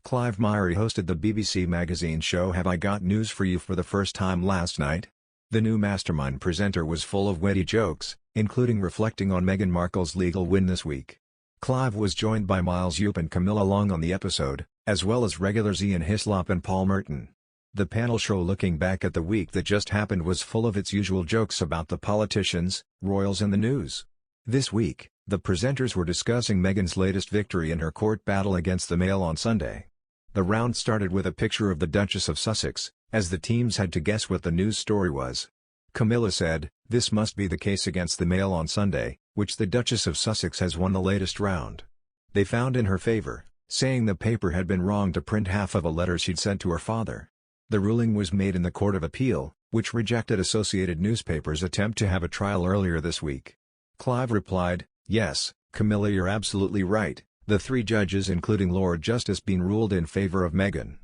Clive Myrie hosted the BBC magazine show Have I Got News For You for the first time last night. The new mastermind presenter was full of witty jokes, including reflecting on Meghan Markle's legal win this week. Clive was joined by Miles Yoop and Camilla Long on the episode, as well as regulars Ian Hislop and Paul Merton. The panel show looking back at the week that just happened was full of its usual jokes about the politicians, royals and the news. This week, the presenters were discussing Meghan's latest victory in her court battle against the Mail on Sunday. The round started with a picture of the Duchess of Sussex, as the teams had to guess what the news story was. Camilla said, "This must be the case against the Mail on Sunday, which the Duchess of Sussex has won the latest round. They found in her favor, saying the paper had been wrong to print half of a letter she'd sent to her father." The ruling was made in the Court of Appeal, which rejected Associated Newspaper's attempt to have a trial earlier this week. Clive replied, "Yes, Camilla, you're absolutely right. The three judges including Lord Justice Bean ruled in favor of Meghan,"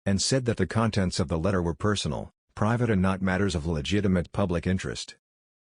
and said that the contents of the letter were personal, private and not matters of legitimate public interest.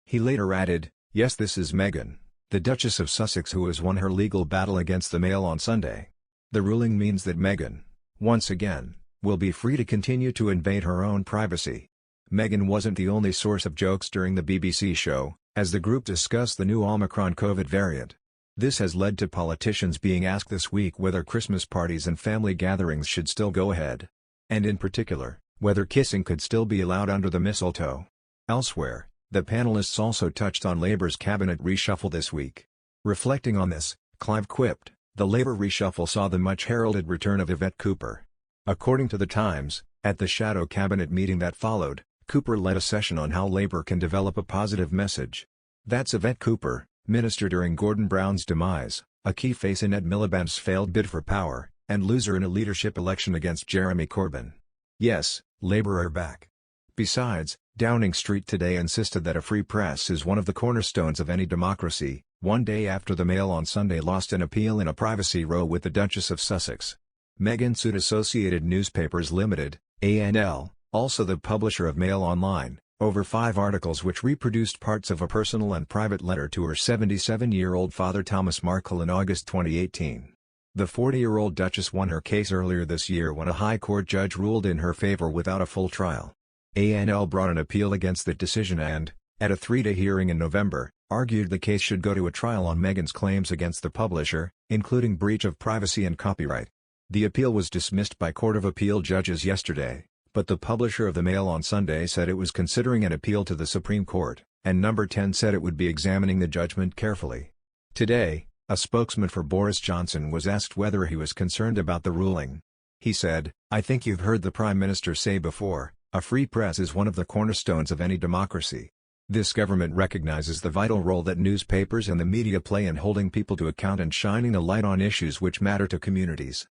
He later added, "Yes, this is Meghan, the Duchess of Sussex, who has won her legal battle against the Mail on Sunday. The ruling means that Meghan, once again, will be free to continue to invade her own privacy." Meghan wasn't the only source of jokes during the BBC show, as the group discussed the new Omicron COVID variant. This has led to politicians being asked this week whether Christmas parties and family gatherings should still go ahead. And in particular, whether kissing could still be allowed under the mistletoe. Elsewhere, the panelists also touched on Labour's cabinet reshuffle this week. Reflecting on this, Clive quipped, "The Labour reshuffle saw the much-heralded return of Yvette Cooper." According to The Times, at the shadow cabinet meeting that followed, Cooper led a session on how Labour can develop a positive message. That's Yvette Cooper, minister during Gordon Brown's demise, a key face in Ed Miliband's failed bid for power, and loser in a leadership election against Jeremy Corbyn. Yes, Labour are back. Besides, Downing Street today insisted that a free press is one of the cornerstones of any democracy, one day after the Mail on Sunday lost an appeal in a privacy row with the Duchess of Sussex. Meghan sued Associated Newspapers Limited, ANL, also the publisher of Mail Online, over 5 articles which reproduced parts of a personal and private letter to her 77-year-old father Thomas Markle in August 2018. The 40-year-old Duchess won her case earlier this year when a High Court judge ruled in her favor without a full trial. ANL brought an appeal against that decision and, at a 3-day hearing in November, argued the case should go to a trial on Meghan's claims against the publisher, including breach of privacy and copyright. The appeal was dismissed by Court of Appeal judges yesterday, but the publisher of the Mail on Sunday said it was considering an appeal to the Supreme Court, and Number 10 said it would be examining the judgment carefully. Today, a spokesman for Boris Johnson was asked whether he was concerned about the ruling. He said, "I think you've heard the Prime Minister say before, a free press is one of the cornerstones of any democracy. This government recognizes the vital role that newspapers and the media play in holding people to account and shining a light on issues which matter to communities."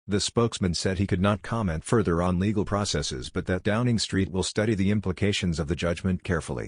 The spokesman said he could not comment further on legal processes but that Downing Street will study the implications of the judgment carefully.